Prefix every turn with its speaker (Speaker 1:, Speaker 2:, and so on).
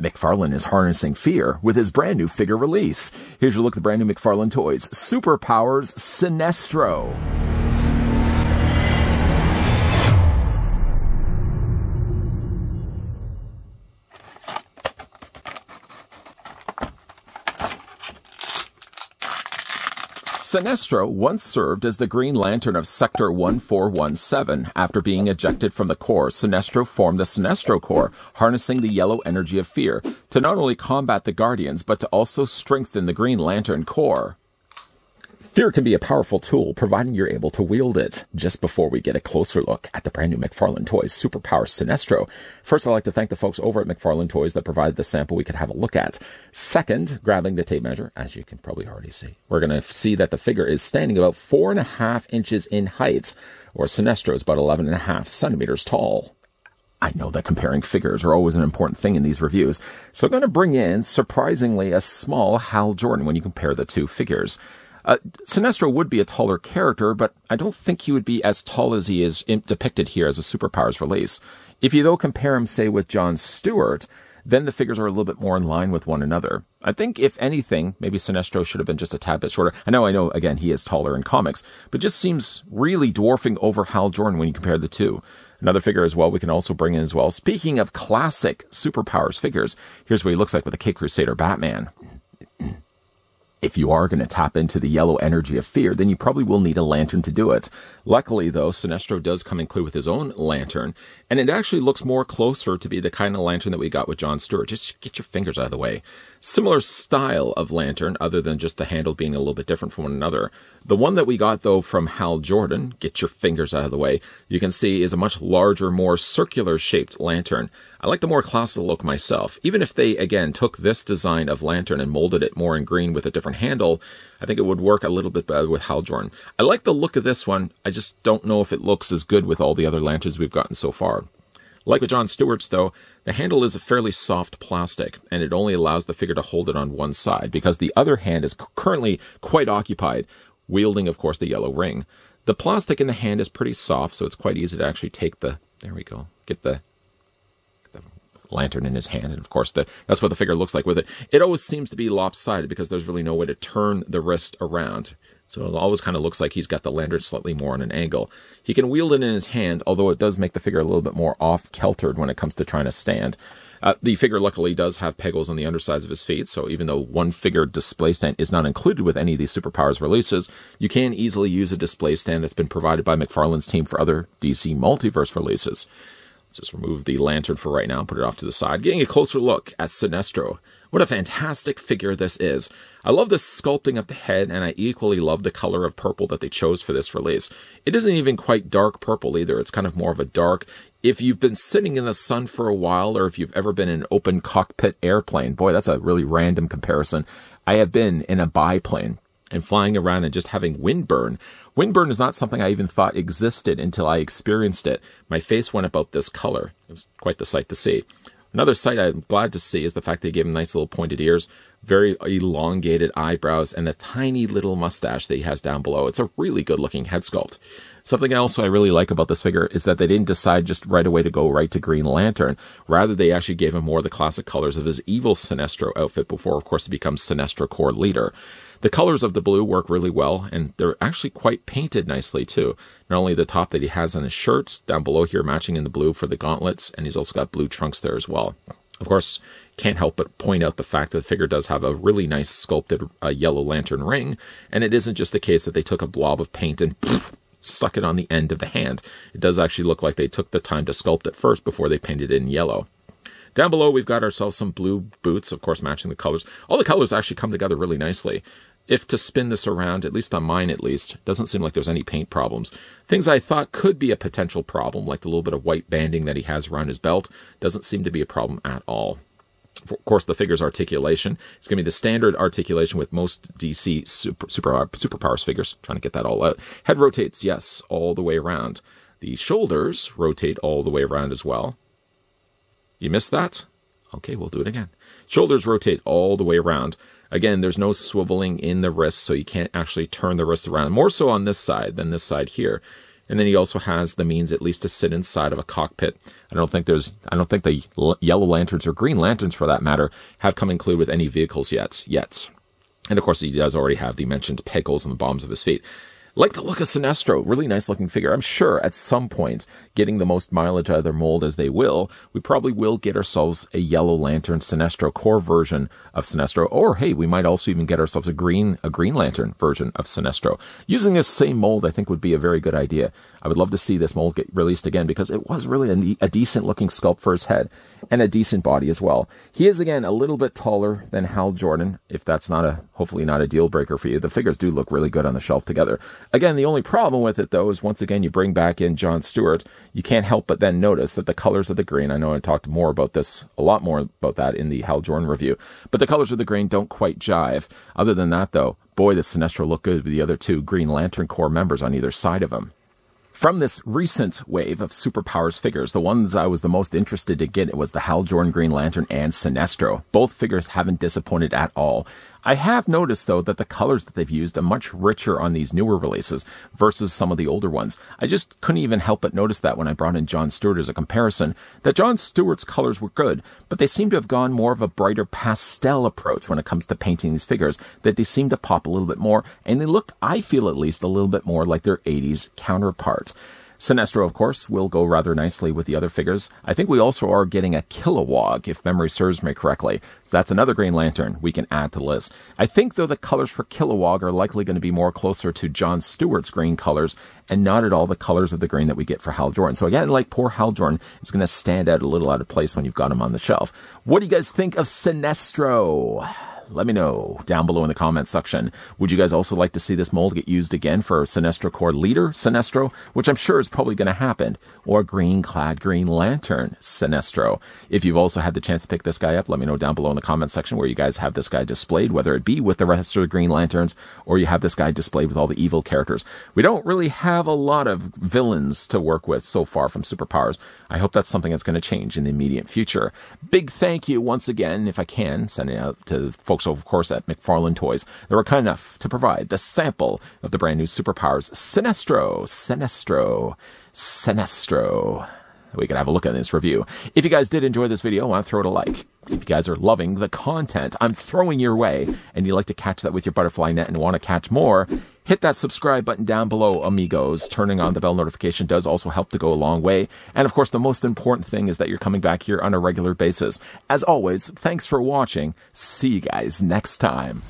Speaker 1: McFarlane is harnessing fear with his brand new figure release. Here's your look at the brand new McFarlane Toys Superpowers Sinestro. Sinestro once served as the Green Lantern of Sector 1417. After being ejected from the Corps, Sinestro formed the Sinestro Corps, harnessing the yellow energy of fear to not only combat the Guardians, but to also strengthen the Green Lantern Corps. Fear can be a powerful tool, providing you're able to wield it. Just before we get a closer look at the brand new McFarlane Toys Superpowers Sinestro, first I'd like to thank the folks over at McFarlane Toys that provided the sample we could have a look at. Second, grabbing the tape measure, as you can probably already see, we're going to see that the figure is standing about 4.5 inches in height, or Sinestro is about 11.5 centimeters tall. I know that comparing figures are always an important thing in these reviews, so I'm going to bring in, surprisingly, a small Hal Jordan when you compare the two figures. Sinestro would be a taller character, but I don't think he would be as tall as he is depicted here as a Superpowers release. If you, though, compare him, say, with John Stewart, then the figures are a little bit more in line with one another. I think, if anything, maybe Sinestro should have been just a tad bit shorter. I know, again, he is taller in comics, but just seems really dwarfing over Hal Jordan when you compare the two. Another figure as well we can also bring in as well. Speaking of classic Superpowers figures, here's what he looks like with the Cape Crusader Batman. If you are going to tap into the yellow energy of fear, then you probably will need a lantern to do it. Luckily, though, Sinestro does come include with his own lantern, and it actually looks more closer to be the kind of lantern that we got with John Stewart. Just get your fingers out of the way. Similar style of lantern, other than just the handle being a little bit different from one another. The one that we got, though, from Hal Jordan, get your fingers out of the way, you can see is a much larger, more circular-shaped lantern. I like the more classical look myself. Even if they, again, took this design of lantern and molded it more in green with a different handle, I think it would work a little bit better with Hal Jordan. I like the look of this one. I just don't know if it looks as good with all the other lanterns we've gotten so far. Like with John Stewart's, though, the handle is a fairly soft plastic, and it only allows the figure to hold it on one side, because the other hand is currently quite occupied, wielding, of course, the yellow ring. The plastic in the hand is pretty soft, so it's quite easy to actually take the, there we go, get the lantern in his hand, and of course that's what the figure looks like with it. It always seems to be lopsided because there's really no way to turn the wrist around, so it always kind of looks like he's got the lantern slightly more on an angle. He can wield it in his hand, although it does make the figure a little bit more off-keltered when it comes to trying to stand. The figure luckily does have pegals on the undersides of his feet, so even though one figure display stand is not included with any of these Superpowers releases, you can easily use a display stand that's been provided by McFarlane's team for other DC Multiverse releases. Let's just remove the lantern for right now and put it off to the side. Getting a closer look at Sinestro. What a fantastic figure this is. I love the sculpting of the head, and I equally love the color of purple that they chose for this release. It isn't even quite dark purple either. It's kind of more of a dark. If you've been sitting in the sun for a while, or if you've ever been in an open cockpit airplane, boy, that's a really random comparison. I have been in a biplane and flying around and just having windburn. Windburn is not something I even thought existed until I experienced it. My face went about this color. It was quite the sight to see. Another sight I'm glad to see is the fact they gave him nice little pointed ears, very elongated eyebrows, and the tiny little mustache that he has down below. It's a really good looking head sculpt. Something else I really like about this figure is that they didn't decide just right away to go right to Green Lantern. Rather, they actually gave him more of the classic colors of his evil Sinestro outfit before, of course, he becomes Sinestro Corps leader. The colors of the blue work really well, and they're actually quite painted nicely, too. Not only the top that he has on his shirt, down below here matching in the blue for the gauntlets, and he's also got blue trunks there as well. Of course, can't help but point out the fact that the figure does have a really nice sculpted yellow lantern ring, and it isn't just the case that they took a blob of paint and stuck it on the end of the hand. It does actually look like they took the time to sculpt it first before they painted it in yellow. Down below, we've got ourselves some blue boots, of course, matching the colors. All the colors actually come together really nicely. If to spin this around, at least on mine at least, doesn't seem like there's any paint problems. Things I thought could be a potential problem, like the little bit of white banding that he has around his belt, doesn't seem to be a problem at all. Of course, the figure's articulation. It's going to be the standard articulation with most DC Superpowers figures. Trying to get that all out. Head rotates, yes, all the way around. The shoulders rotate all the way around as well. You missed that? Okay, we'll do it again. Shoulders rotate all the way around. Again, there's no swiveling in the wrist, so you can't actually turn the wrist around. More so on this side than this side here. And then he also has the means at least to sit inside of a cockpit. I don't think the yellow lanterns or green lanterns for that matter have come included with any vehicles yet. And of course he does already have the mentioned peg holes in the bottoms of his feet. Like the look of Sinestro, really nice looking figure. I'm sure at some point, getting the most mileage out of their mold as they will, we probably will get ourselves a yellow lantern Sinestro core version of Sinestro. Or hey, we might also even get ourselves a green lantern version of Sinestro. Using this same mold, I think would be a very good idea. I would love to see this mold get released again because it was really a decent looking sculpt for his head and a decent body as well. He is again a little bit taller than Hal Jordan. If that's hopefully not a deal breaker for you, the figures do look really good on the shelf together. Again, the only problem with it, though, is once again you bring back in Jon Stewart, you can't help but then notice that the colors of the green, I know I talked a lot more about that in the Hal Jordan review, but the colors of the green don't quite jive. Other than that, though, boy, does Sinestro look good with the other two Green Lantern Corps members on either side of him. From this recent wave of Superpowers figures, the ones I was the most interested to get was the Hal Jordan Green Lantern and Sinestro. Both figures haven't disappointed at all. I have noticed, though, that the colors that they've used are much richer on these newer releases versus some of the older ones. I just couldn't even help but notice that when I brought in Jon Stewart as a comparison, that Jon Stewart's colors were good, but they seem to have gone more of a brighter pastel approach when it comes to painting these figures, that they seem to pop a little bit more, and they looked, I feel at least, a little bit more like their 80s counterparts. Sinestro, of course, will go rather nicely with the other figures. I think we also are getting a Kilowog, if memory serves me correctly. So that's another Green Lantern we can add to the list. I think, though, the colors for Kilowog are likely going to be more closer to Jon Stewart's green colors and not at all the colors of the green that we get for Hal Jordan. So again, like poor Hal Jordan, it's going to stand out a little out of place when you've got him on the shelf. What do you guys think of Sinestro? Let me know down below in the comments section. Would you guys also like to see this mold get used again for Sinestro Corps leader Sinestro, which I'm sure is probably going to happen, or green-clad Green Lantern Sinestro? If you've also had the chance to pick this guy up, let me know down below in the comments section where you guys have this guy displayed, whether it be with the rest of the Green Lanterns, or you have this guy displayed with all the evil characters. We don't really have a lot of villains to work with so far from Superpowers. I hope that's something that's going to change in the immediate future. Big thank you once again, if I can, sending out to folks, of course, at McFarlane Toys. They were kind enough to provide the sample of the brand new Superpowers Sinestro. We can have a look at this review. If you guys did enjoy this video, I want to throw it a like. If you guys are loving the content I'm throwing your way, and you like to catch that with your butterfly net and want to catch more, hit that subscribe button down below, amigos. Turning on the bell notification does also help to go a long way. And of course, the most important thing is that you're coming back here on a regular basis. As always, thanks for watching. See you guys next time.